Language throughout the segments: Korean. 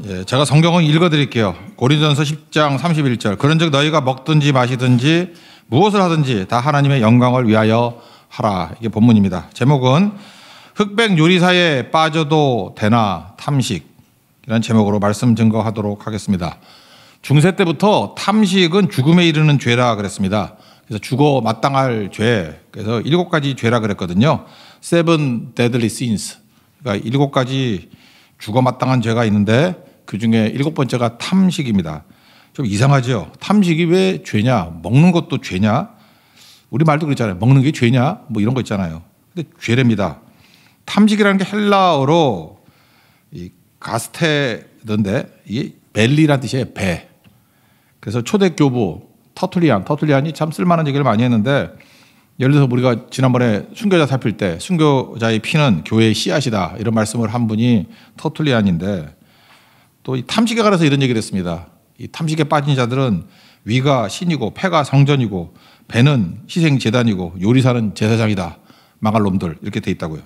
예, 제가 성경을 읽어드릴게요. 고린도전서 10장 31절. 그런즉 너희가 먹든지 마시든지 무엇을 하든지 다 하나님의 영광을 위하여 하라. 이게 본문입니다. 제목은 흑백 요리사에 빠져도 되나 탐식, 이런 제목으로 말씀 증거하도록 하겠습니다. 중세 때부터 탐식은 죽음에 이르는 죄라 그랬습니다. 그래서 죽어 마땅할 죄, 그래서 7가지 죄라 그랬거든요. Seven deadly sins. 그러니까 7가지 죽어 마땅한 죄가 있는데 그 중에 7번째가 탐식입니다. 좀 이상하죠? 탐식이 왜 죄냐? 먹는 것도 죄냐? 우리 말도 그렇잖아요. 먹는 게 죄냐? 뭐 이런 거 있잖아요. 근데 죄랍니다. 탐식이라는 게 헬라어로 이 가스테던데 이게 벨리라는 뜻이에요. 배. 그래서 초대 교부 터툴리안이 참 쓸만한 얘기를 많이 했는데, 예를 들어서 우리가 지난번에 순교자 살필 때 순교자의 피는 교회의 씨앗이다 이런 말씀을 한 분이 터툴리안인데, 또 이 탐식에 관해서 이런 얘기를 했습니다. 이 탐식에 빠진 자들은 위가 신이고 폐가 성전이고 배는 희생제단이고 요리사는 제사장이다. 망할 놈들, 이렇게 돼 있다고요.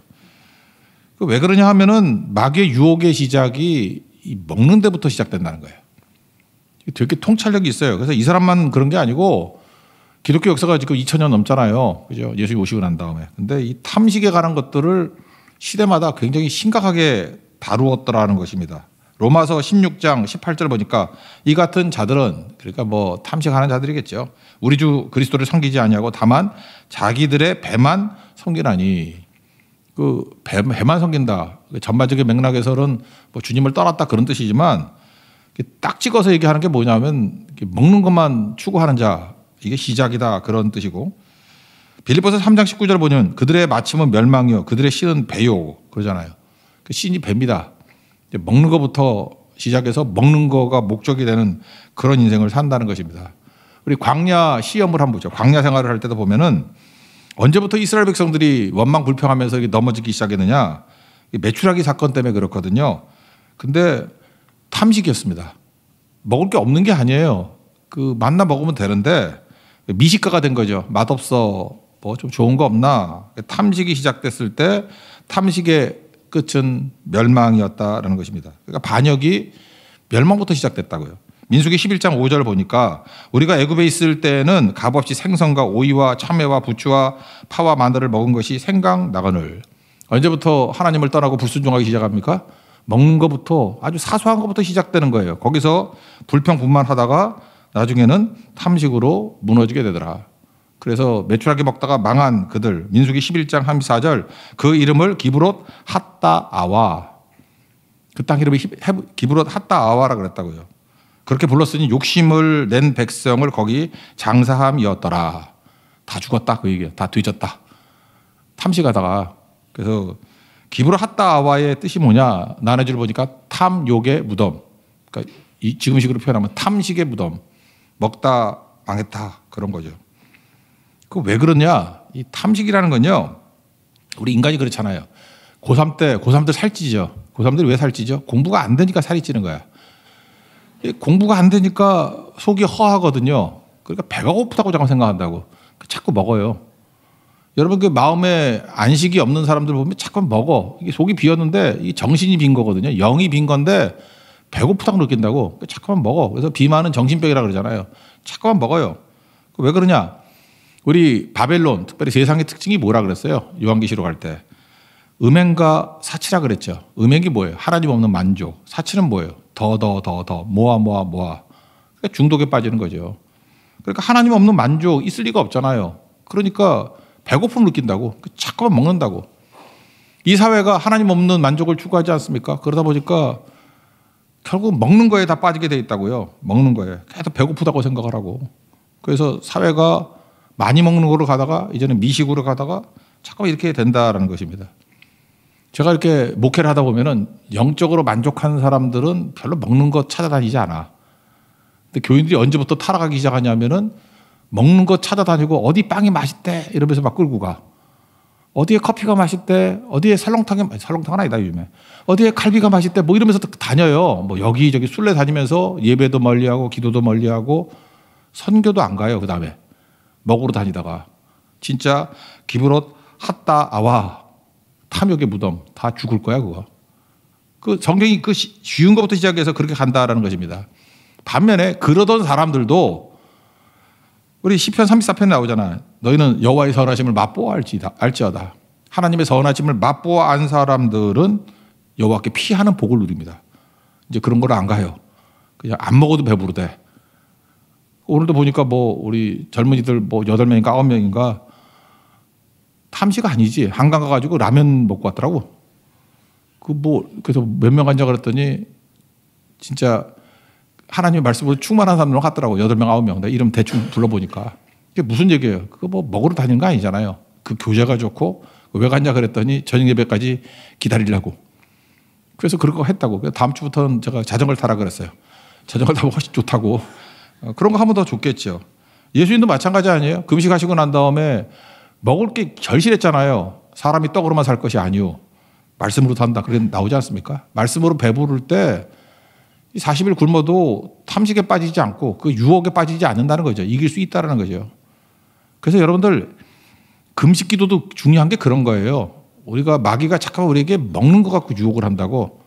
왜 그러냐 하면은 마귀의 유혹의 시작이 이 먹는 데부터 시작된다는 거예요. 되게 통찰력이 있어요. 그래서 이 사람만 그런 게 아니고 기독교 역사가 지금 2000년 넘잖아요. 그죠? 예수님이 오시고 난 다음에. 근데 이 탐식에 관한 것들을 시대마다 굉장히 심각하게 다루었더라는 것입니다. 로마서 16장 18절 보니까 이 같은 자들은, 그러니까 뭐 탐식하는 자들이겠죠. 우리 주 그리스도를 섬기지 아니하고 다만 자기들의 배만 섬기나니. 그 배만 섬긴다. 전반적인 맥락에서는 뭐 주님을 떠났다 그런 뜻이지만, 딱 찍어서 얘기하는 게 뭐냐면 먹는 것만 추구하는 자, 이게 시작이다 그런 뜻이고, 빌립보서 3장 19절 보면 그들의 마침은 멸망이요 그들의 신은 배요 그러잖아요. 그 신이 배입니다. 먹는 것부터 시작해서 먹는 거가 목적이 되는 그런 인생을 산다는 것입니다. 우리 광야 시험을 한번 보죠. 광야 생활을 할 때도 보면은 언제부터 이스라엘 백성들이 원망 불평하면서 넘어지기 시작했느냐, 메추라기 사건 때문에 그렇거든요. 근데 탐식이었습니다. 먹을 게 없는 게 아니에요. 그 만나 먹으면 되는데 미식가가 된 거죠. 맛없어, 뭐 좀 좋은 거 없나. 탐식이 시작됐을 때 탐식의 끝은 멸망이었다라는 것입니다. 그러니까 반역이 멸망부터 시작됐다고요. 민수기 11장 5절 보니까 우리가 애굽에 있을 때는 값없이 생선과 오이와 참외와 부추와 파와 마늘을 먹은 것이 생각나거늘. 언제부터 하나님을 떠나고 불순종하기 시작합니까? 먹는 것부터, 아주 사소한 것부터 시작되는 거예요. 거기서 불평불만하다가 나중에는 탐식으로 무너지게 되더라. 그래서 메추라기 먹다가 망한 그들, 민수기 11장 34절, 그 이름을 기브롯 핫다아와, 그 땅 이름이 기브롯 핫다아와라 그랬다고요. 그렇게 불렀으니 욕심을 낸 백성을 거기 장사함이었더라. 다 죽었다 그 얘기야. 다 뒤졌다. 탐식하다가. 그래서 기브롯 핫다아와의 뜻이 뭐냐, 나눠줄 보니까 탐욕의 무덤. 그러니까 지금식으로 표현하면 탐식의 무덤. 먹다 망했다 그런 거죠. 그 왜 그러냐? 이 탐식이라는 건요, 우리 인간이 그렇잖아요. 고3들 살찌죠. 고3들이 왜 살찌죠? 공부가 안 되니까 살이 찌는 거야. 공부가 안 되니까 속이 허하거든요. 그러니까 배가 고프다고 잠깐 생각한다고. 자꾸 먹어요. 여러분, 그 마음에 안식이 없는 사람들 보면 자꾸 먹어. 이게 속이 비었는데 이 정신이 빈 거거든요. 영이 빈 건데 배고프다고 느낀다고. 자꾸만 먹어. 그래서 비만은 정신병이라 그러잖아요. 자꾸만 먹어요. 왜 그러냐? 우리 바벨론, 특별히 세상의 특징이 뭐라 그랬어요? 요한계시록 갈 때. 음행과 사치라 그랬죠. 음행이 뭐예요? 하나님 없는 만족. 사치는 뭐예요? 더, 모아. 그러니까 중독에 빠지는 거죠. 그러니까 하나님 없는 만족 있을 리가 없잖아요. 그러니까 배고픔을 느낀다고. 자꾸만 먹는다고. 이 사회가 하나님 없는 만족을 추구하지 않습니까? 그러다 보니까 결국 먹는 거에 다 빠지게 돼 있다고요. 먹는 거에. 계속 배고프다고 생각을 하고. 그래서 사회가 많이 먹는 거로 가다가 이제는 미식으로 가다가 자꾸 이렇게 된다라는 것입니다. 제가 이렇게 목회를 하다 보면은 영적으로 만족한 사람들은 별로 먹는 거 찾아다니지 않아. 근데 교인들이 언제부터 타락하기 시작하냐면은 먹는 거 찾아다니고 어디 빵이 맛있대 이러면서 막 끌고 가. 어디에 커피가 맛있대, 어디에 설렁탕은 아니다 요즘에. 어디에 갈비가 맛있대 뭐 이러면서 다녀요. 뭐 여기저기 술래 다니면서 예배도 멀리하고 기도도 멀리하고 선교도 안 가요. 그 다음에 먹으러 다니다가 진짜 기브롯 핫다아와 탐욕의 무덤 다 죽을 거야 그거. 그 성경이 그 쉬운 것부터 시작해서 그렇게 간다라는 것입니다. 반면에 그러던 사람들도 우리 시편 34편에 나오잖아. 너희는 여호와의 선하심을 맛보아 알지어다. 하나님의 선하심을 맛보아 안 사람들은 여호와께 피하는 복을 누립니다. 이제 그런 걸 안 가요. 그냥 안 먹어도 배부르대. 오늘도 보니까 뭐 우리 젊은이들 뭐 8명인가 9명인가 탐식 아니지. 한강 가가지고 라면 먹고 왔더라고. 그래서 몇 명 간자 그랬더니 진짜 하나님의 말씀으로 충만한 사람으로 갔더라고. 8명, 9명. 내 이름 대충 불러보니까. 그게 무슨 얘기예요? 그거 뭐 먹으러 다니는 거 아니잖아요. 그 교제가 좋고 왜 갔냐 그랬더니 저녁 예배까지 기다리려고. 그래서 그런 거 했다고. 그래서 다음 주부터는 제가 자전거를 타라 그랬어요. 자전거를 타면 훨씬 좋다고. 그런 거 하면 더 좋겠죠. 예수님도 마찬가지 아니에요? 금식하시고 난 다음에 먹을 게 절실했잖아요. 사람이 떡으로만 살 것이 아니오. 말씀으로 산다. 그게 나오지 않습니까? 말씀으로 배부를 때 40일 굶어도 탐식에 빠지지 않고 그 유혹에 빠지지 않는다는 거죠. 이길 수 있다는 거죠. 그래서 여러분들 금식 기도도 중요한 게 그런 거예요. 우리가 마귀가 착하고 우리에게 먹는 것 갖고 유혹을 한다고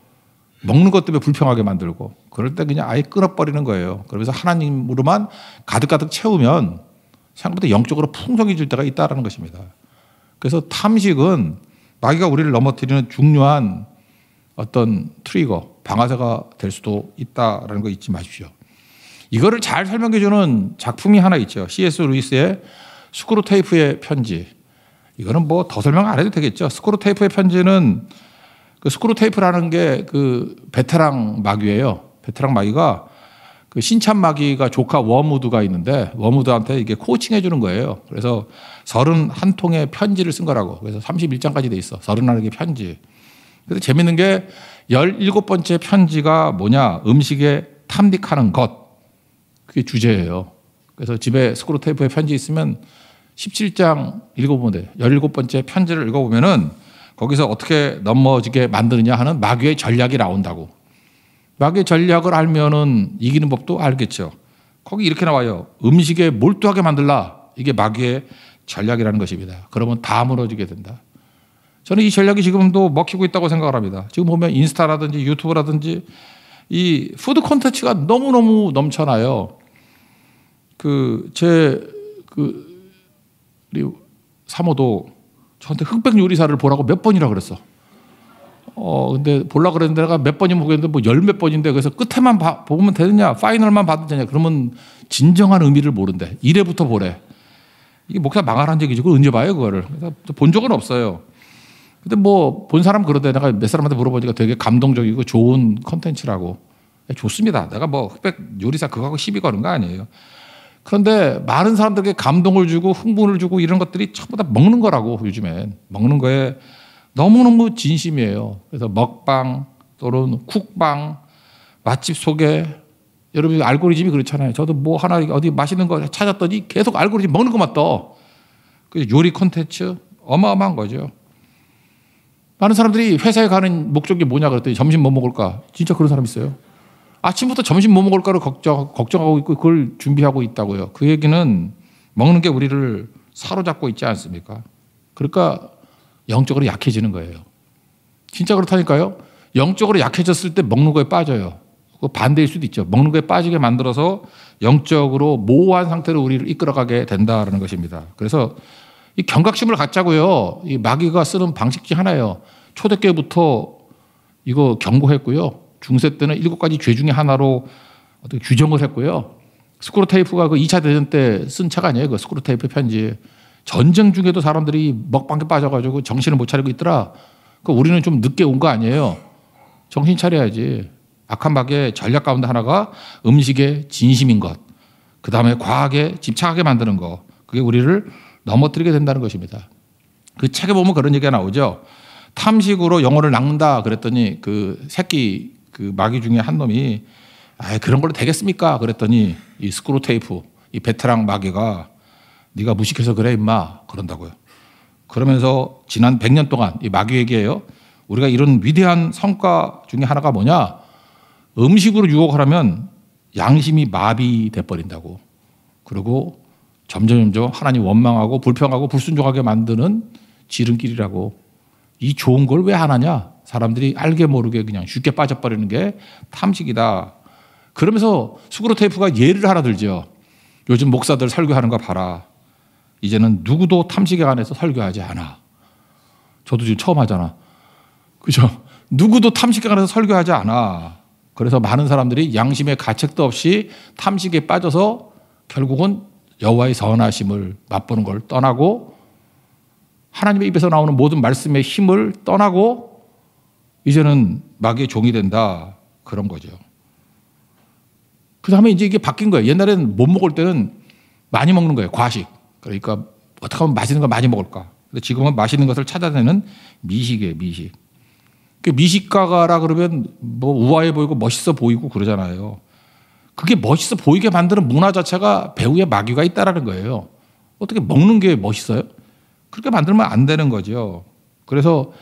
먹는 것 때문에 불평하게 만들고 그럴 때 그냥 아예 끊어버리는 거예요. 그러면서 하나님으로만 가득가득 채우면 생각보다 영적으로 풍성해질 때가 있다는 것입니다. 그래서 탐식은 마귀가 우리를 넘어뜨리는 중요한 어떤 트리거, 방아쇠가 될 수도 있다는 거 잊지 마십시오. 이거를 잘 설명해 주는 작품이 하나 있죠. C.S. 루이스의 스크루테이프의 편지. 이거는 뭐 더 설명 안 해도 되겠죠. 스크루테이프의 편지는 그 스크루테이프라는 게 그 베테랑 마귀예요. 베테랑 마귀가 그 신참 마귀가 조카 워무드가 있는데 워무드한테 이게 코칭해 주는 거예요. 그래서 31통의 편지를 쓴 거라고. 그래서 31장까지 돼 있어. 31개의 편지. 그래서 재밌는 게 17번째 편지가 뭐냐? 음식에 탐닉하는 것. 그게 주제예요. 그래서 집에 스크루테이프의 편지 있으면 17장 읽어보면 돼요. 17번째 편지를 읽어보면은 거기서 어떻게 넘어지게 만드느냐 하는 마귀의 전략이 나온다고. 마귀의 전략을 알면은 이기는 법도 알겠죠. 거기 이렇게 나와요. 음식에 몰두하게 만들라. 이게 마귀의 전략이라는 것입니다. 그러면 다 무너지게 된다. 저는 이 전략이 지금도 먹히고 있다고 생각을 합니다. 지금 보면 인스타라든지 유튜브라든지 이 푸드 콘텐츠가 너무너무 넘쳐나요. 우리 사모도 저한테 흑백 요리사를 보라고 몇 번이라 그랬어. 근데 보려고 그랬는데 내가 몇 번이면 보겠는데 뭐 열 몇 번인데 그래서 끝에만 보면 되느냐, 파이널만 봐도 되냐. 그러면 진정한 의미를 모른대. 1회부터 보래. 이게 목사 망하라는 얘기지. 그걸 언제 봐요, 그거를. 그래서 본 적은 없어요. 근데 뭐 본 사람 그러대. 내가 몇 사람한테 물어보니까 되게 감동적이고 좋은 컨텐츠라고. 좋습니다. 내가 뭐 흑백 요리사 그거하고 시비 거는 거 아니에요. 그런데 많은 사람들에게 감동을 주고 흥분을 주고 이런 것들이 전부 다 먹는 거라고. 요즘엔 먹는 거에 너무너무 진심이에요. 그래서 먹방 또는 쿡방, 맛집 소개. 여러분 알고리즘이 그렇잖아요. 저도 뭐 하나 어디 맛있는 거 찾았더니 계속 알고리즘 먹는 것만 떠. 그래서 요리 콘텐츠 어마어마한 거죠. 많은 사람들이 회사에 가는 목적이 뭐냐 그랬더니 점심 뭐 먹을까. 진짜 그런 사람 있어요. 아침부터 점심 뭐 먹을까를 걱정하고 있고 그걸 준비하고 있다고요. 그 얘기는 먹는 게 우리를 사로잡고 있지 않습니까? 그러니까 영적으로 약해지는 거예요. 진짜 그렇다니까요. 영적으로 약해졌을 때 먹는 거에 빠져요. 그 반대일 수도 있죠. 먹는 거에 빠지게 만들어서 영적으로 모호한 상태로 우리를 이끌어가게 된다는 것입니다. 그래서 이 경각심을 갖자고요. 이 마귀가 쓰는 방식 중 하나예요. 초대교부터 이거 경고했고요. 중세 때는 7가지 죄 중에 하나로 어떻게 규정을 했고요. 스크루테이프가 그 2차 대전 때 쓴 책 아니에요. 그 스크루테이프 편지. 전쟁 중에도 사람들이 먹방에 빠져가지고 정신을 못 차리고 있더라. 그 우리는 좀 늦게 온 거 아니에요. 정신 차려야지. 악한 마귀의 전략 가운데 하나가 음식의 진심인 것. 그 다음에 과학에 집착하게 만드는 것. 그게 우리를 넘어뜨리게 된다는 것입니다. 그 책에 보면 그런 얘기가 나오죠. 탐식으로 영혼을 낚는다 그랬더니 그 새끼 그 마귀 중에 한 놈이 그런 걸로 되겠습니까? 그랬더니 이 스크루테이프, 이 베테랑 마귀가 네가 무식해서 그래 임마 그런다고요. 그러면서 지난 100년 동안 이 마귀 얘기예요. 우리가 이런 위대한 성과 중에 하나가 뭐냐? 음식으로 유혹하려면 양심이 마비돼 버린다고. 그리고 점점 하나님 원망하고 불평하고 불순종하게 만드는 지름길이라고. 이 좋은 걸 왜 안 하냐? 사람들이 알게 모르게 그냥 쉽게 빠져버리는 게 탐식이다. 그러면서 스크루테이프가 예를 하나 들죠. 요즘 목사들 설교하는 거 봐라. 이제는 누구도 탐식에 관해서 설교하지 않아. 저도 지금 처음 하잖아. 그죠? 누구도 탐식에 관해서 설교하지 않아. 그래서 많은 사람들이 양심의 가책도 없이 탐식에 빠져서 결국은 여호와의 선하심을 맛보는 걸 떠나고 하나님의 입에서 나오는 모든 말씀의 힘을 떠나고 이제는 마귀의 종이 된다. 그런 거죠. 그 다음에 이제 이게 바뀐 거예요. 옛날에는 못 먹을 때는 많이 먹는 거예요. 과식. 그러니까 어떻게 하면 맛있는 거 많이 먹을까. 근데 지금은 맛있는 것을 찾아내는 미식이에요. 미식. 미식가가라 그러면 뭐 우아해 보이고 멋있어 보이고 그러잖아요. 그게 멋있어 보이게 만드는 문화 자체가 배후에 마귀가 있다라는 거예요. 어떻게 먹는 게 멋있어요? 그렇게 만들면 안 되는 거죠. 그래서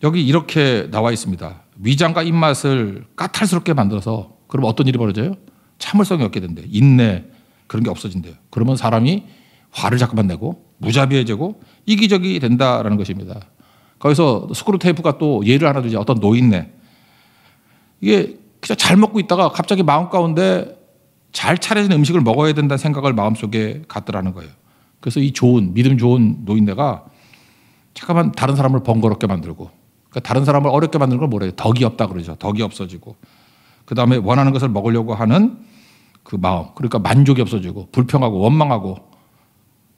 여기 이렇게 나와 있습니다. 위장과 입맛을 까탈스럽게 만들어서 그럼 어떤 일이 벌어져요? 참을성이 없게 된대요. 인내 그런 게 없어진대요. 그러면 사람이 화를 자꾸만 내고 무자비해지고 이기적이 된다라는 것입니다. 거기서 스크루테이프가 또 예를 하나 들죠. 어떤 노인네. 이게 그냥 잘 먹고 있다가 갑자기 마음 가운데 잘 차려진 음식을 먹어야 된다는 생각을 마음속에 갖더라는 거예요. 그래서 이 좋은 믿음 좋은 노인네가 잠깐만 다른 사람을 번거롭게 만들고 그러니까 다른 사람을 어렵게 만드는 걸 뭐래요? 덕이 없다 그러죠. 덕이 없어지고 그다음에 원하는 것을 먹으려고 하는 그 마음 그러니까 만족이 없어지고 불평하고 원망하고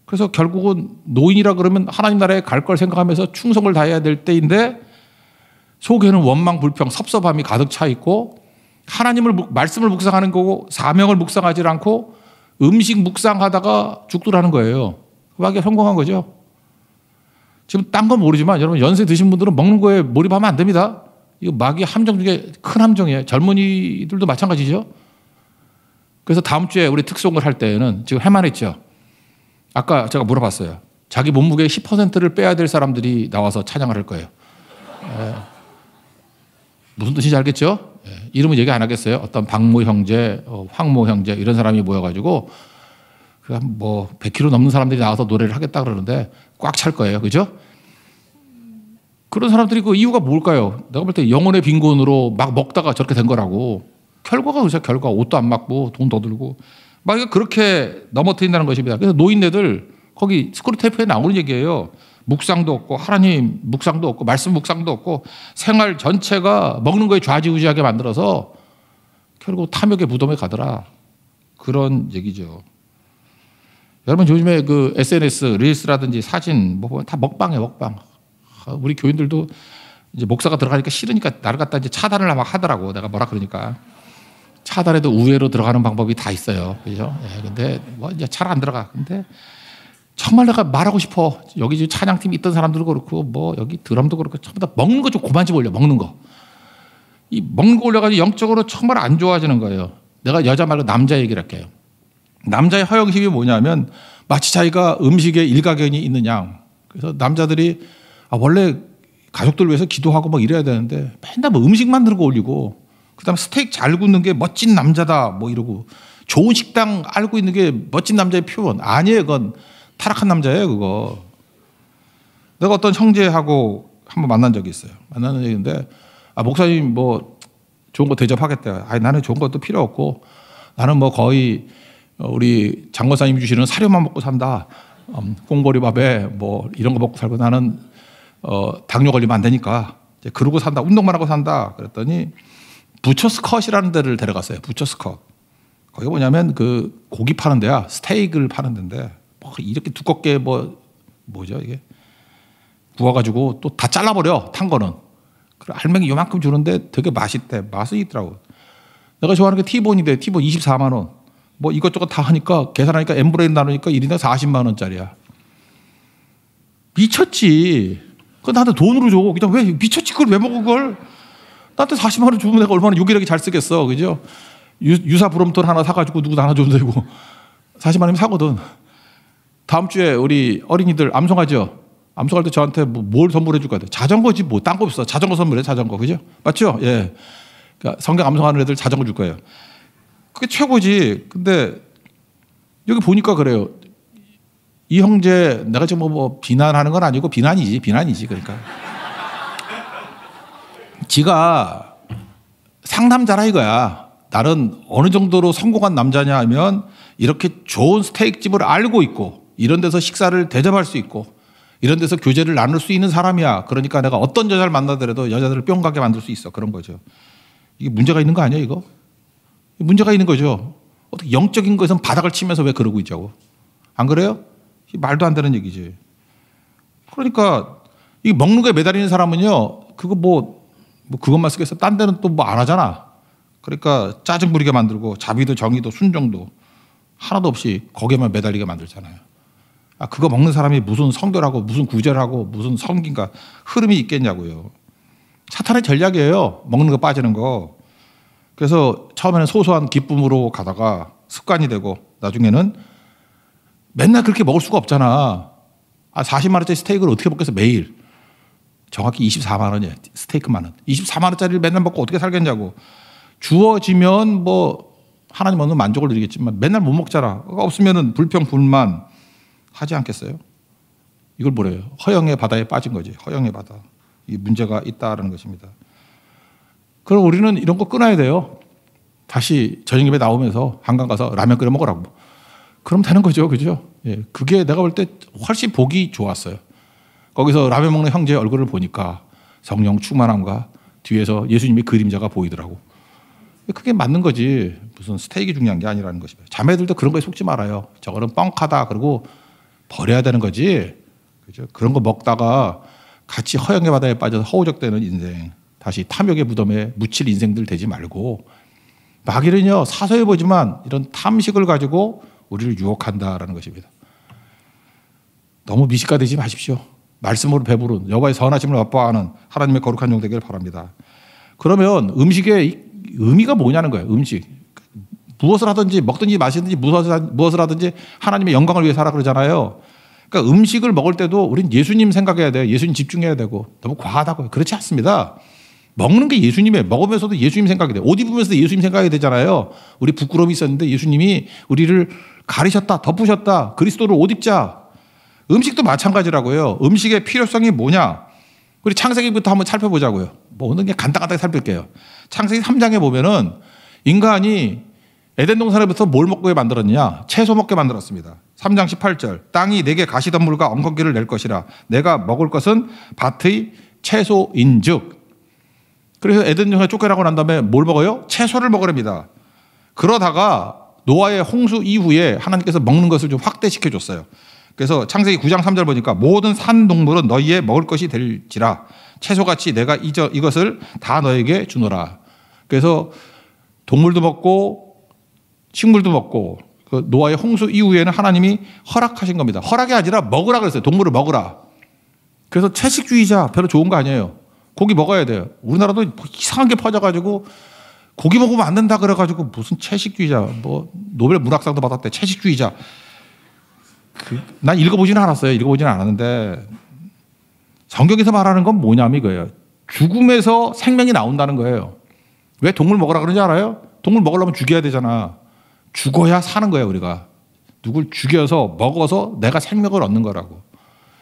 그래서 결국은 노인이라 그러면 하나님 나라에 갈 걸 생각하면서 충성을 다해야 될 때인데 속에는 원망, 불평, 섭섭함이 가득 차 있고 하나님을 말씀을 묵상하는 거고 사명을 묵상하지 않고 음식 묵상하다가 죽더라는 거예요. 마귀가 성공한 거죠. 지금 딴 건 모르지만 여러분 연세 드신 분들은 먹는 거에 몰입하면 안 됩니다. 이거 마귀 함정 중에 큰 함정이에요. 젊은이들도 마찬가지죠. 그래서 다음 주에 우리 특송을 할 때는 지금 해만했죠. 아까 제가 물어봤어요. 자기 몸무게의 10%를 빼야 될 사람들이 나와서 찬양을 할 거예요. 무슨 뜻인지 알겠죠? 이름은 얘기 안 하겠어요. 어떤 박모 형제, 황모 형제 이런 사람이 모여가지고 뭐 100kg 넘는 사람들이 나와서 노래를 하겠다 그러는데 꽉 찰 거예요. 그죠? 그런 사람들이 그 이유가 뭘까요? 내가 볼 때 영혼의 빈곤으로 막 먹다가 저렇게 된 거라고. 결과가 그죠? 결과 옷도 안 맞고 돈 더 들고 막 그렇게 넘어뜨린다는 것입니다. 그래서 노인네들 거기 스크루테이프에 나오는 얘기예요. 묵상도 없고 하나님 묵상도 없고 말씀 묵상도 없고 생활 전체가 먹는 거에 좌지우지하게 만들어서 결국 탐욕의 무덤에 가더라. 그런 얘기죠. 여러분 요즘에 그 SNS 릴스라든지 사진 뭐 보면 다 먹방이에요. 먹방. 우리 교인들도 이제 목사가 들어가니까 싫으니까 나를 갖다 이제 차단을 막 하더라고. 내가 뭐라 그러니까. 차단에도 우회로 들어가는 방법이 다 있어요. 그죠? 예, 근데 뭐 이제 잘 안 들어가. 근데 정말 내가 말하고 싶어. 여기 지금 찬양팀 있던 사람들도 그렇고 뭐 여기 드럼도 그렇고 전부 다 먹는 거 좀 그만 좀 올려. 먹는 거. 이 먹는 거 올려가지고 영적으로 정말 안 좋아지는 거예요. 내가 여자 말고 남자 얘기를 할게요. 남자의 허영심이 뭐냐면 마치 자기가 음식에 일가견이 있는 양. 그래서 남자들이 원래 가족들 위해서 기도하고 막 이래야 되는데 맨날 뭐 음식 만드는 거 올리고 그다음에 스테이크 잘 굽는 게 멋진 남자다 뭐 이러고 좋은 식당 알고 있는 게 멋진 남자의 표현. 아니에요. 그건 타락한 남자예요. 그거. 내가 어떤 형제하고 한번 만난 적이 있어요. 만나는 적인데 목사님 뭐 좋은 거 대접하겠대요. 나는 좋은 것도 필요 없고 나는 뭐 거의 우리 장모사님 주시는 사료만 먹고 산다. 꽁보리밥에 뭐 이런 거 먹고 살고 나는 당뇨 걸리면 안 되니까 이제 그러고 산다. 운동만 하고 산다. 그랬더니 부처스컷이라는 데를 데려갔어요. 부처스컷. 거기 뭐냐면 그 고기 파는 데야. 스테이크를 파는 데인데 뭐 이렇게 두껍게 뭐죠 이게 구워가지고 또 다 잘라버려. 탄 거는. 그래 알맹이 요만큼 주는데 되게 맛있대. 맛이 있더라고. 내가 좋아하는 게 티본인데 티본 24만 원. 뭐 이것저것 다 하니까 계산하니까 N분의 1 나누니까 1인당 40만 원짜리야. 미쳤지. 그거 나한테 돈으로 줘. 그냥 왜 미쳤지 그걸 왜 먹어 그걸. 나한테 40만 원 주면 내가 얼마나 요기력이 잘 쓰겠어. 그죠? 유사 브롬톤 하나 사가지고 누구 하나 줘도 되고 40만 원이면 사거든. 다음 주에 우리 어린이들 암송하죠. 암송할 때 저한테 뭘 선물해 줄 거야? 자전거지 뭐 딴 거 없어. 자전거 선물해 자전거. 그죠? 맞죠? 예. 그러니까 성경 암송하는 애들 자전거 줄 거예요. 그게 최고지. 근데 여기 보니까 그래요. 이 형제 내가 지금 뭐 비난하는 건 아니고 비난이지 그러니까. 지가 상남자라 이거야. 나는 어느 정도로 성공한 남자냐 하면 이렇게 좋은 스테이크집을 알고 있고 이런 데서 식사를 대접할 수 있고 이런 데서 교제를 나눌 수 있는 사람이야. 그러니까 내가 어떤 여자를 만나더라도 여자들을 뿅 가게 만들 수 있어. 그런 거죠. 이게 문제가 있는 거 아니야 이거? 문제가 있는 거죠. 어떻게 영적인 것은 바닥을 치면서 왜 그러고 있자고. 안 그래요? 말도 안 되는 얘기지. 그러니까 이 먹는 거에 매달리는 사람은요. 그거 뭐 그것만 쓰겠어. 딴 데는 또 뭐 안 하잖아. 그러니까 짜증 부리게 만들고 자비도 정의도 순종도 하나도 없이 거기에만 매달리게 만들잖아요. 아, 그거 먹는 사람이 무슨 성결하고 무슨 구절하고 무슨 성긴가 흐름이 있겠냐고요. 사탄의 전략이에요. 먹는 거 빠지는 거. 그래서 처음에는 소소한 기쁨으로 가다가 습관이 되고 나중에는 맨날 그렇게 먹을 수가 없잖아. 40만 원짜리 스테이크를 어떻게 먹겠어 매일. 정확히 24만 원이에요. 스테이크만 원. 24만 원짜리를 맨날 먹고 어떻게 살겠냐고. 주어지면 뭐 하나님 얻는 만족을 드리겠지만 맨날 못 먹잖아. 없으면은 불평 불만 하지 않겠어요? 이걸 뭐래요? 허영의 바다에 빠진 거지. 허영의 바다. 이 문제가 있다라는 것입니다. 그럼 우리는 이런 거 끊어야 돼요. 다시 저녁 예배 나오면서 한강 가서 라면 끓여 먹으라고. 그럼 되는 거죠. 그죠? 예. 그게 내가 볼 때 훨씬 보기 좋았어요. 거기서 라면 먹는 형제의 얼굴을 보니까 성령 충만함과 뒤에서 예수님의 그림자가 보이더라고. 그게 맞는 거지. 무슨 스테이크 중요한 게 아니라는 것입니다. 자매들도 그런 거에 속지 말아요. 저거는 뻥카다. 그러고 버려야 되는 거지. 그죠? 그런 거 먹다가 같이 허영의 바다에 빠져서 허우적대는 인생, 다시 탐욕의 무덤에 묻힐 인생들 되지 말고 마귀는요 사소해 보지만 이런 탐식을 가지고 우리를 유혹한다라는 것입니다. 너무 미식가되지 마십시오. 말씀으로 배부른 여호와의 선하심을 맛보아하는 하나님의 거룩한 종 되기를 바랍니다. 그러면 음식의 의미가 뭐냐는 거예요. 음식. 무엇을 하든지 먹든지 마시든지 무엇을 하든지 하나님의 영광을 위해 살아 그러잖아요. 그러니까 음식을 먹을 때도 우린 예수님 생각해야 돼요. 예수님 집중해야 되고. 너무 과하다고요. 그렇지 않습니다. 먹는 게 예수님이에요. 먹으면서도 예수님 생각이 돼요. 옷 입으면서도 예수님 생각이 되잖아요. 우리 부끄러움이 있었는데 예수님이 우리를 가리셨다, 덮으셨다. 그리스도를 옷 입자. 음식도 마찬가지라고요. 음식의 필요성이 뭐냐? 우리 창세기부터 한번 살펴보자고요. 뭐 어느 게 간단하게 살필게요. 창세기 3장에 보면은 인간이 에덴 동산에부터 뭘 먹게 만들었느냐? 채소 먹게 만들었습니다. 3장 18절. 땅이 내게 가시덤불과 엉겅퀴를 낼 것이라. 내가 먹을 것은 밭의 채소인즉. 그래서 에덴 동산에 쫓겨나고 난 다음에 뭘 먹어요? 채소를 먹으랍니다. 그러다가 노아의 홍수 이후에 하나님께서 먹는 것을 좀 확대시켜 줬어요. 그래서 창세기 9장 3절 보니까 모든 산 동물은 너희의 먹을 것이 될지라 채소같이 내가 이것을 다 너에게 주노라. 그래서 동물도 먹고 식물도 먹고 그 노아의 홍수 이후에는 하나님이 허락하신 겁니다. 허락이 아니라 먹으라 그랬어요. 동물을 먹으라. 그래서 채식주의자 별로 좋은 거 아니에요. 고기 먹어야 돼요. 우리나라도 이상한 게 퍼져가지고 고기 먹으면 안 된다 그래가지고 무슨 채식주의자 뭐 노벨 문학상도 받았대. 채식주의자. 난 읽어보지는 않았어요. 읽어보지는 않았는데 성경에서 말하는 건 뭐냐면 이거예요. 죽음에서 생명이 나온다는 거예요. 왜 동물 먹으라 그러는지 알아요? 동물 먹으려면 죽여야 되잖아. 죽어야 사는 거예요. 우리가. 누굴 죽여서 먹어서 내가 생명을 얻는 거라고.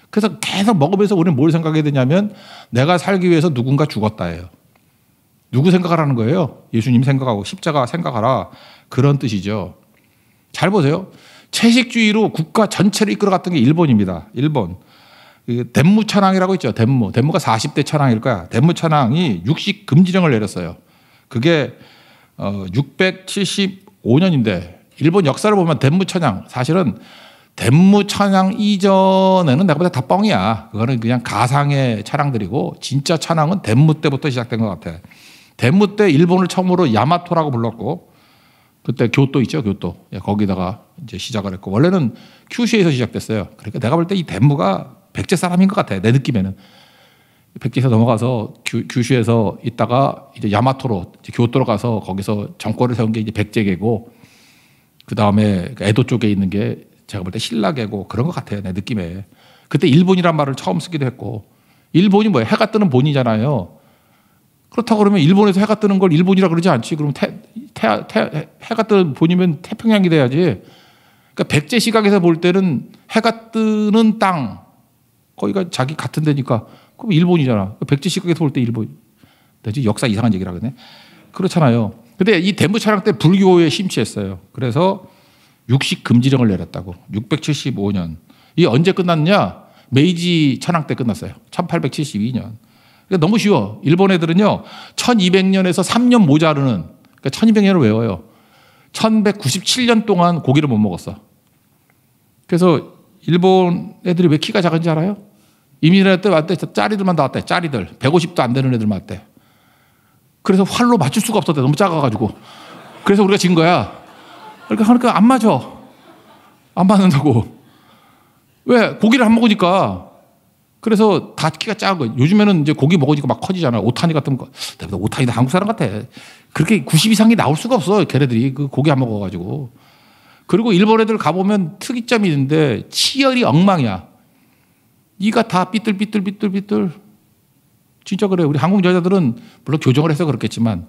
그래서 계속 먹으면서 우리는 뭘 생각해야 되냐면 내가 살기 위해서 누군가 죽었다예요. 누구 생각하라는 거예요? 예수님 생각하고 십자가 생각하라. 그런 뜻이죠. 잘 보세요. 채식주의로 국가 전체를 이끌어갔던 게 일본입니다. 일본. 덴무천황이라고 있죠. 덴무가 40대 천황일 거야. 덴무천황이 육식 금지령을 내렸어요. 그게 675년인데 일본 역사를 보면 덴무천황 사실은 덴무천황 이전에는 내가 볼 때 다 뻥이야. 그거는 그냥 가상의 천황들이고 진짜 천황은 덴무 때부터 시작된 것 같아. 덴무 때 일본을 처음으로 야마토라고 불렀고 그때 교토 있죠, 교토. 거기다가 이제 시작을 했고 원래는 큐슈에서 시작됐어요. 그러니까 내가 볼 때 이 덴무가 백제 사람인 것 같아. 내 느낌에는 백제에서 넘어가서 규슈에서 있다가 이제 야마토로 이제 교토로 가서 거기서 정권을 세운 게 이제 백제계고 그 다음에 에도 쪽에 있는 게 제가 볼 때 신라계고 그런 것 같아요. 내 느낌에. 그때 일본이란 말을 처음 쓰기도 했고 일본이 뭐예요? 해가 뜨는 본이잖아요. 그렇다고 그러면 일본에서 해가 뜨는 걸 일본이라 그러지 않지. 그럼 해가 뜨는 본이면 태평양이 돼야지. 그러니까 백제 시각에서 볼 때는 해가 뜨는 땅 거기가 자기 같은 데니까 그럼 일본이잖아. 백제 시각에서 볼 때 일본. 내가 역사 이상한 얘기를 하거든요. 그렇잖아요. 근데 이 대무 찬양 때 불교에 심취했어요. 그래서 육식 금지령을 내렸다고. 675년. 이게 언제 끝났냐? 메이지 천황 때 끝났어요. 1872년. 그러니까 너무 쉬워. 일본 애들은요, 1200년에서 3년 모자르는, 그러니까 1200년을 외워요. 1197년 동안 고기를 못 먹었어. 그래서 일본 애들이 왜 키가 작은지 알아요? 이민할 때 왔대. 짜리들만 나왔대. 짜리들. 150도 안 되는 애들만 왔대. 그래서 활로 맞출 수가 없었대. 너무 작아가지고. 그래서 우리가 진 거야. 그러니까 안 맞아. 안 맞는다고. 왜? 고기를 안 먹으니까. 그래서 다 키가 작은 거예요. 요즘에는 이제 고기 먹으니까 막 커지잖아요. 오타니 같은 거. 내가 오타니도 한국 사람 같아. 그렇게 90 이상이 나올 수가 없어. 걔네들이 그 고기 안 먹어가지고. 그리고 일본 애들 가보면 특이점이 있는데 치열이 엉망이야. 이가 다 삐뚤. 진짜 그래요. 우리 한국 여자들은 물론 교정을 해서 그렇겠지만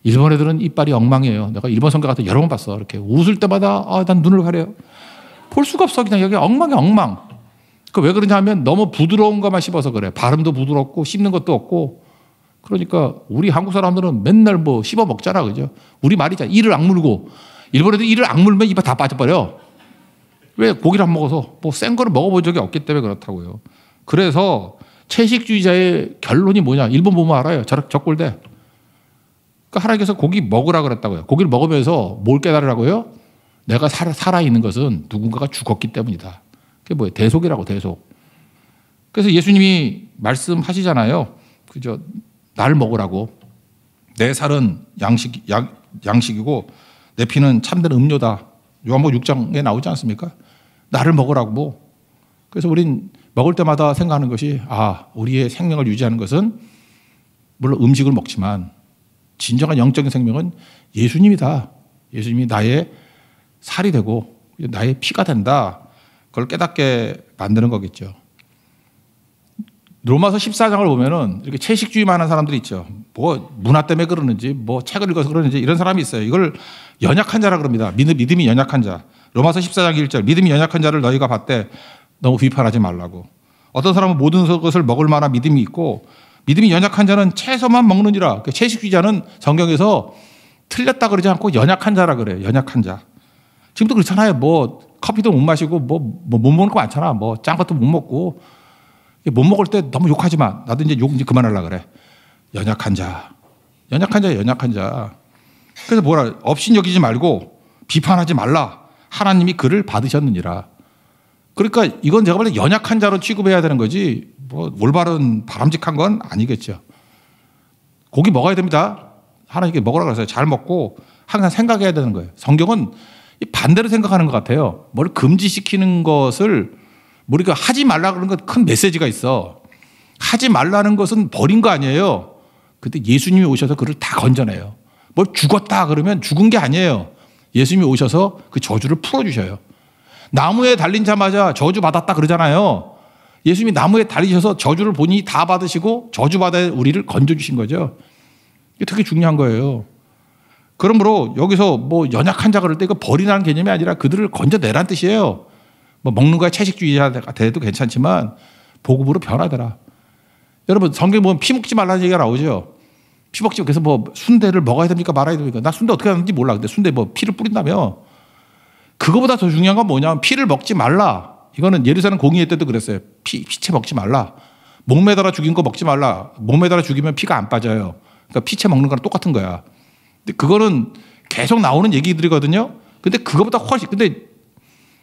일본 애들은 이빨이 엉망이에요. 내가 일본 성경 같은 여러 번 봤어. 이렇게 웃을 때마다 난 눈을 가려요. 볼 수가 없어. 그냥 여기 엉망이야, 엉망. 그 왜 그러냐 하면 너무 부드러운 것만 씹어서 그래. 발음도 부드럽고 씹는 것도 없고. 그러니까 우리 한국 사람들은 맨날 뭐 씹어 먹잖아. 그죠? 우리 말이잖아. 이를 악물고. 일본 애들 이를 악물면 입에 다 빠져버려. 왜? 고기를 안 먹어서. 뭐 센 거를 먹어본 적이 없기 때문에 그렇다고요. 그래서 채식주의자의 결론이 뭐냐. 일본 보면 알아요. 저 꼴대. 그러니까 하나님께서 고기 먹으라 그랬다고요. 고기를 먹으면서 뭘 깨달으라고요? 내가 살아있는 것은 누군가가 죽었기 때문이다. 그게 뭐예요? 대속이라고, 대속. 그래서 예수님이 말씀하시잖아요. 그죠? 날 먹으라고. 내 살은 양식이고 내 피는 참된 음료다. 요한복음 6장에 나오지 않습니까? 나를 먹으라고. 그래서 우린 먹을 때마다 생각하는 것이 우리의 생명을 유지하는 것은 물론 음식을 먹지만 진정한 영적인 생명은 예수님이다. 예수님이 나의 살이 되고 나의 피가 된다. 그걸 깨닫게 만드는 거겠죠. 로마서 14장을 보면은 이렇게 채식주의만 하는 사람들이 있죠. 뭐 문화 때문에 그러는지 뭐 책을 읽어서 그러는지 이런 사람이 있어요. 이걸 연약한 자라 그럽니다. 믿음이 연약한 자. 로마서 14장 1절. 믿음이 연약한 자를 너희가 봤대. 너무 비판하지 말라고. 어떤 사람은 모든 것을 먹을 만한 믿음이 있고 믿음이 연약한 자는 채소만 먹느니라. 채식주의자는 성경에서 틀렸다 그러지 않고 연약한 자라 그래요. 연약한 자. 지금도 그렇잖아요. 뭐 커피도 못 마시고 뭐 못 먹는 거 많잖아. 뭐 짠 것도 못 먹고 못 먹을 때 너무 욕하지 마. 나도 이제 욕 그만하려고 그래. 연약한 자. 연약한 자. 그래서 뭐라 업신여기지 말고 비판하지 말라. 하나님이 그를 받으셨느니라. 그러니까 이건 제가 볼 때 연약한 자로 취급해야 되는 거지 뭐 올바른 바람직한 건 아니겠죠. 고기 먹어야 됩니다. 하나님께 먹으라고 해서 잘 먹고 항상 생각해야 되는 거예요. 성경은 반대로 생각하는 것 같아요. 뭘 금지시키는 것을 우리가 하지 말라 그러는 건 큰 메시지가 있어. 하지 말라는 것은 버린 거 아니에요. 그때 예수님이 오셔서 그를 다 건져내요. 뭘 죽었다 그러면 죽은 게 아니에요. 예수님이 오셔서 그 저주를 풀어주셔요. 나무에 달린 자마자 저주 받았다 그러잖아요. 예수님이 나무에 달리셔서 저주를 본인이 다 받으시고 저주받아 우리를 건져주신 거죠. 이게 되게 중요한 거예요. 그러므로 여기서 뭐 연약한 자 그럴 때 이거 버리라는 개념이 아니라 그들을 건져내라는 뜻이에요. 뭐 먹는 거야 채식주의자가 돼도 괜찮지만 복음으로 변화되라. 여러분 성경 보면 피 먹지 말라는 얘기가 나오죠. 피 먹지 그래서 뭐 순대를 먹어야 됩니까 말아야 됩니까? 나 순대 어떻게 하는지 몰라. 근데 순대 뭐 피를 뿌린다며. 그거보다 더 중요한 건 뭐냐면 피를 먹지 말라. 이거는 예루살렘 공의회 때도 그랬어요. 피채 먹지 말라. 목 매달아 죽인 거 먹지 말라. 목 매달아 죽이면 피가 안 빠져요. 그러니까 피채 먹는 거랑 똑같은 거야. 근데 그거는 계속 나오는 얘기들이거든요. 근데 그거보다 훨씬 근데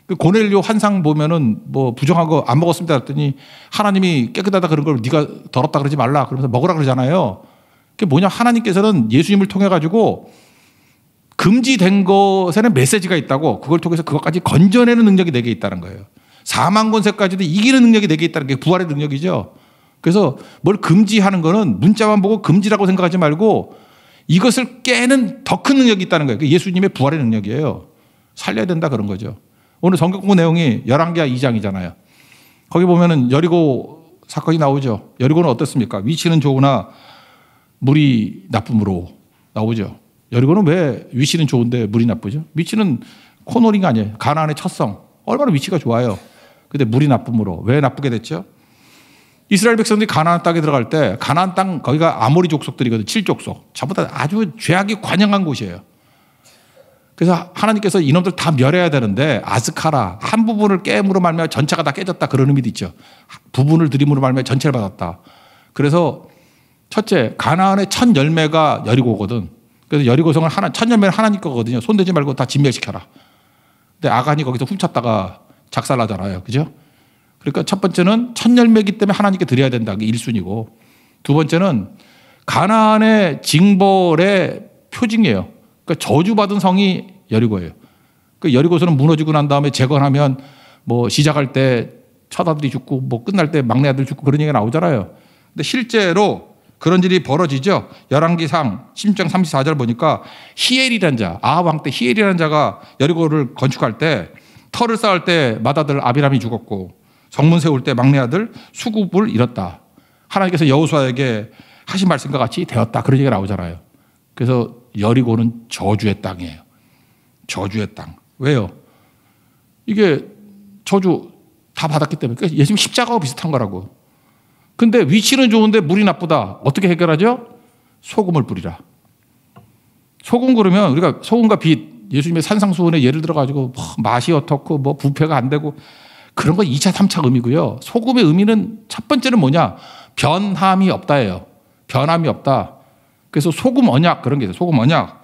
그 고넬료 환상 보면은 뭐 부정한 거 안 먹었습니다 그랬더니 하나님이 깨끗하다 그런 걸 네가 더럽다 그러지 말라 그러면서 먹으라 그러잖아요. 그게 뭐냐 하나님께서는 예수님을 통해 가지고 금지된 것에는 메시지가 있다고 그걸 통해서 그것까지 건져내는 능력이 내게 있다는 거예요. 사망 권세까지도 이기는 능력이 내게 있다는 게 부활의 능력이죠. 그래서 뭘 금지하는 거는 문자만 보고 금지라고 생각하지 말고 이것을 깨는 더 큰 능력이 있다는 거예요. 예수님의 부활의 능력이에요. 살려야 된다 그런 거죠. 오늘 성경 공부 내용이 열왕기하 2장이잖아요. 거기 보면은 여리고 사건이 나오죠. 여리고는 어떻습니까? 위치는 좋으나 물이 나쁨으로 나오죠. 여리고는 왜 위치는 좋은데 물이 나쁘죠? 위치는 코너링 아니에요. 가나안의 첫성. 얼마나 위치가 좋아요. 근데 물이 나쁨으로. 왜 나쁘게 됐죠? 이스라엘 백성들이 가나안 땅에 들어갈 때 가나안 땅 거기가 아모리 족속들이거든. 7족속. 전부 다 아주 죄악이 관영한 곳이에요. 그래서 하나님께서 이놈들 다 멸해야 되는데 아스카라 한 부분을 깨므로 말미암아 전체가 다 깨졌다 그런 의미도 있죠. 부분을 들임으로 말미암아 전체를 받았다. 그래서 첫째 가나안의 첫 열매가 여리고거든. 그래서 여리고성을 첫 열매는 하나님 거거든요. 손대지 말고 다 진멸시켜라. 근데 아간이 거기서 훔쳤다가 작살나잖아요. 그죠? 그러니까 첫 번째는 첫 열매이기 때문에 하나님께 드려야 된다. 그게 1순위고. 두 번째는 가나안의 징벌의 표징이에요. 그러니까 저주받은 성이 여리고예요. 그 여리고서는 무너지고 난 다음에 재건하면 뭐 시작할 때 첫 아들이 죽고 뭐 끝날 때 막내 아들 죽고 그런 얘기가 나오잖아요. 근데 실제로 그런 일이 벌어지죠. 열왕기상 16장 34절 보니까 히엘이라는 자, 아합 왕 때 히엘이라는 자가 여리고를 건축할 때 터를 쌓을 때 맏아들 아비람이 죽었고 성문 세울 때 막내 아들 수굽을 잃었다. 하나님께서 여호수아에게 하신 말씀과 같이 되었다. 그런 얘기가 나오잖아요. 그래서 여리고는 저주의 땅이에요. 저주의 땅. 왜요? 이게 저주 다 받았기 때문에. 예수님 십자가와 비슷한 거라고. 근데 위치는 좋은데 물이 나쁘다. 어떻게 해결하죠? 소금을 뿌리라. 소금 그러면 우리가 소금과 빛, 예수님의 산상수훈에 예를 들어가지고 맛이 어떻고 뭐 부패가 안 되고 그런 건 2차, 3차 의미고요. 소금의 의미는 첫 번째는 뭐냐? 변함이 없다예요. 변함이 없다. 그래서 소금 언약 그런 게 있어요. 소금 언약.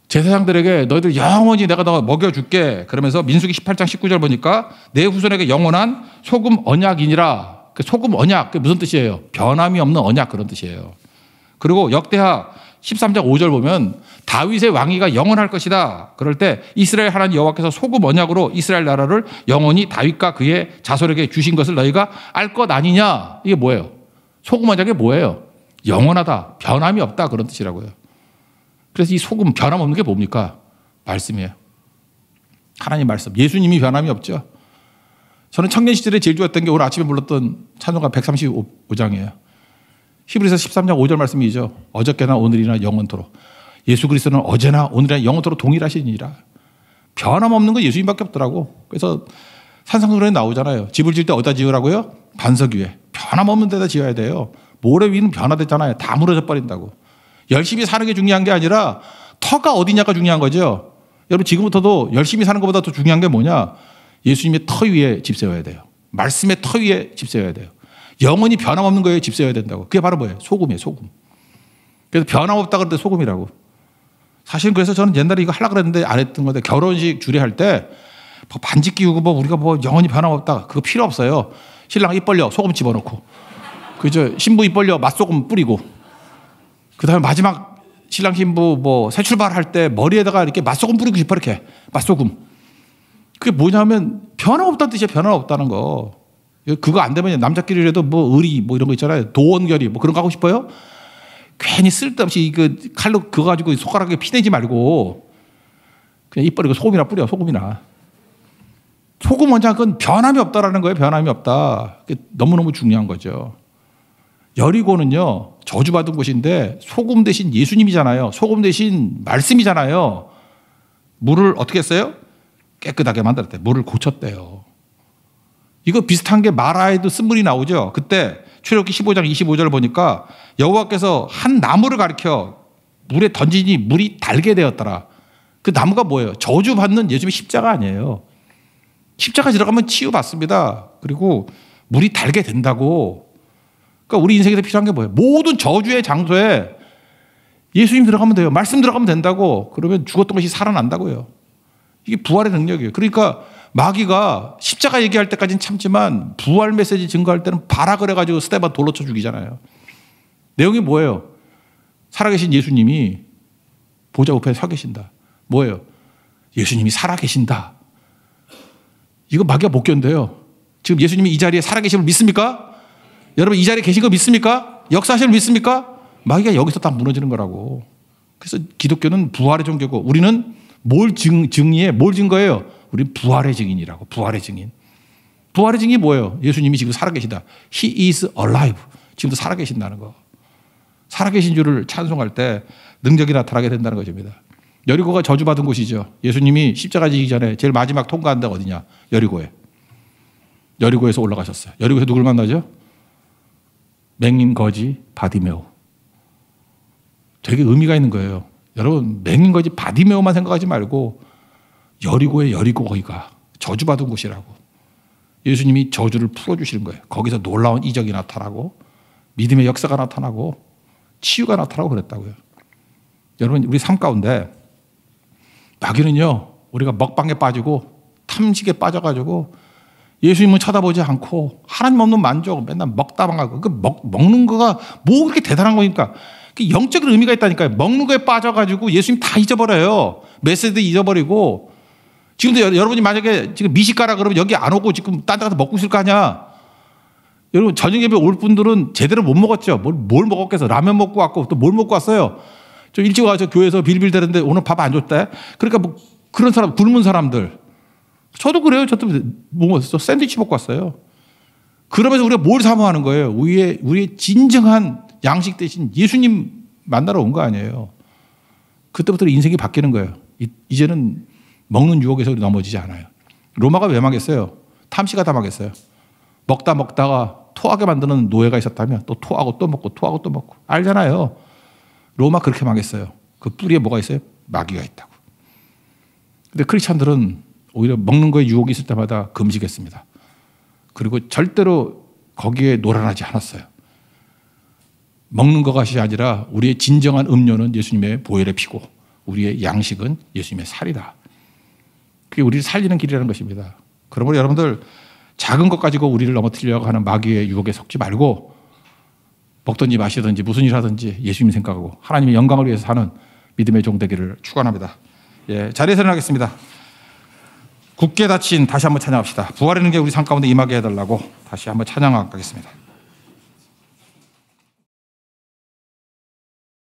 제사장들에게 너희들 영원히 내가 너 먹여줄게. 그러면서 민수기 18장 19절 보니까 내 후손에게 영원한 소금 언약이니라. 소금 언약 그게 무슨 뜻이에요? 변함이 없는 언약 그런 뜻이에요. 그리고 역대하 13장 5절 보면 다윗의 왕위가 영원할 것이다. 그럴 때 이스라엘 하나님 여호와께서 소금 언약으로 이스라엘 나라를 영원히 다윗과 그의 자손에게 주신 것을 너희가 알 것 아니냐. 이게 뭐예요? 소금 언약이 뭐예요? 영원하다. 변함이 없다. 그런 뜻이라고요. 그래서 이 소금 변함 없는 게 뭡니까? 말씀이에요. 하나님 말씀. 예수님이 변함이 없죠. 저는 청년 시절에 제일 좋아했던 게 오늘 아침에 불렀던 찬송가 135장이에요. 히브리서 13장 5절 말씀이죠. 어저께나 오늘이나 영원토록. 예수 그리스도는 어제나 오늘이나 영원토록 동일하시니라. 변함없는 건 예수님밖에 없더라고. 그래서 산상수훈에 나오잖아요. 집을 지을 때 어디다 지으라고요? 반석 위에. 변함없는 데다 지어야 돼요. 모래 위는 변화됐잖아요. 다 무너져 버린다고. 열심히 사는 게 중요한 게 아니라 터가 어디냐가 중요한 거죠. 여러분 지금부터도 열심히 사는 것보다 더 중요한 게 뭐냐? 예수님의 터 위에 집 세워야 돼요. 말씀의 터 위에 집 세워야 돼요. 영원히 변함없는 거에 집 세워야 된다고. 그게 바로 뭐예요? 소금이에요. 소금. 그래서 변함없다 그럴 때 소금이라고. 사실 그래서 저는 옛날에 이거 하려고 그랬는데 안 했던 건데 결혼식 주례할 때 반지 끼우고 뭐 우리가 뭐 영원히 변함없다. 그거 필요 없어요. 신랑 입 벌려 소금 집어넣고 그죠? 신부 입 벌려 맛소금 뿌리고 그다음에 마지막 신랑 신부 뭐 새 출발할 때 머리에다가 이렇게 맛소금 뿌리고 싶어 이렇게 맛소금. 그게 뭐냐면 변함없다는 뜻이에요. 변함없다는 거. 그거 안 되면 남자끼리라도 뭐 의리 뭐 이런 거 있잖아요. 도원결이 뭐 그런 거 하고 싶어요? 괜히 쓸데없이 그 칼로 그거 가지고 손가락에 피내지 말고 그냥 입 벌리고 소금이나 뿌려. 소금이나. 소금 원작은 변함이 없다라는 거예요. 변함이 없다. 그게 너무너무 중요한 거죠. 여리고는요. 저주받은 곳인데 소금 대신 예수님이잖아요. 소금 대신 말씀이잖아요. 물을 어떻게 했어요? 깨끗하게 만들었대요. 물을 고쳤대요. 이거 비슷한 게 마라에도 쓴물이 나오죠. 그때 출애굽기 15장 25절 보니까 여호와께서 한 나무를 가리켜 물에 던지니 물이 달게 되었더라. 그 나무가 뭐예요? 저주받는 예수님의 십자가 아니에요. 십자가 들어가면 치유받습니다. 그리고 물이 달게 된다고. 그러니까 우리 인생에서 필요한 게 뭐예요? 모든 저주의 장소에 예수님 들어가면 돼요. 말씀 들어가면 된다고. 그러면 죽었던 것이 살아난다고요. 이게 부활의 능력이에요. 그러니까 마귀가 십자가 얘기할 때까지는 참지만 부활 메시지 증거할 때는 발악을 해가지고 스테반 돌로 쳐 죽이잖아요. 내용이 뭐예요? 살아계신 예수님이 보좌 우편에 서 계신다. 뭐예요? 예수님이 살아계신다. 이거 마귀가 못 견뎌요. 지금 예수님이 이 자리에 살아계심을 믿습니까? 여러분 이 자리에 계신 거 믿습니까? 역사하심을 믿습니까? 마귀가 여기서 다 무너지는 거라고. 그래서 기독교는 부활의 종교고 우리는 뭘 증의해? 뭘 증거해요? 우리는 부활의 증인이라고. 부활의 증인. 부활의 증인이 뭐예요? 예수님이 지금 살아계시다. He is alive. 지금도 살아계신다는 거. 살아계신 줄을 찬송할 때 능력이 나타나게 된다는 것입니다. 여리고가 저주받은 곳이죠. 예수님이 십자가 지기 전에 제일 마지막 통과한 데가 어디냐? 여리고에. 여리고에서 올라가셨어요. 여리고에서 누굴 만나죠? 맹인 거지 바디메오. 되게 의미가 있는 거예요. 여러분 맹인 거지 바디메오만 생각하지 말고 여리고의 여리고 거기가 저주받은 곳이라고. 예수님이 저주를 풀어주시는 거예요. 거기서 놀라운 이적이 나타나고 믿음의 역사가 나타나고 치유가 나타나고 그랬다고요. 여러분 우리 삶 가운데 마귀는요 우리가 먹방에 빠지고 탐식에 빠져가지고 예수님은 쳐다보지 않고 하나님 없는 만족 맨날 먹다방하고 먹는 거가 뭐 그렇게 대단한 거니까 영적인 의미가 있다니까요. 먹는 거에 빠져가지고 예수님 다 잊어버려요. 메시지도 잊어버리고 지금도 여러분이 만약에 지금 미식가라 그러면 여기 안 오고 지금 딴 데 가서 먹고 있을 거 아니야. 여러분 저녁 예배 올 분들은 제대로 못 먹었죠. 뭘 먹었겠어. 라면 먹고 왔고 또 뭘 먹고 왔어요. 좀 일찍 와서 교회에서 빌빌대는데 오늘 밥 안 줬대. 그러니까 뭐 그런 사람 굶은 사람들. 저도 그래요. 저도 뭐 먹었어. 샌드위치 먹고 왔어요. 그러면서 우리가 뭘 사모하는 거예요. 우리의 진정한 양식 대신 예수님 만나러 온 거 아니에요. 그때부터 인생이 바뀌는 거예요. 이제는 먹는 유혹에서 넘어지지 않아요. 로마가 왜 망했어요? 탐시가 다 망했어요. 먹다가 토하게 만드는 노예가 있었다면 또 토하고 또 먹고 토하고 또 먹고. 알잖아요. 로마 그렇게 망했어요. 그 뿌리에 뭐가 있어요? 마귀가 있다고. 근데 크리스찬들은 오히려 먹는 거에 유혹이 있을 때마다 금식했습니다. 그리고 절대로 거기에 노란하지 않았어요. 먹는 것이 아니라 우리의 진정한 음료는 예수님의 보혈의 피고 우리의 양식은 예수님의 살이다. 그게 우리를 살리는 길이라는 것입니다. 그러므로 여러분들 작은 것 가지고 우리를 넘어뜨리려고 하는 마귀의 유혹에 속지 말고 먹든지 마시든지 무슨 일 하든지 예수님 생각하고 하나님의 영광을 위해서 사는 믿음의 종 되기를 축원합니다. 예, 자리에서 일어나겠습니다. 굳게 닫힌 다시 한번 찬양합시다. 부활하는 게 우리 삶 가운데 임하게 해달라고 다시 한번 찬양하겠습니다.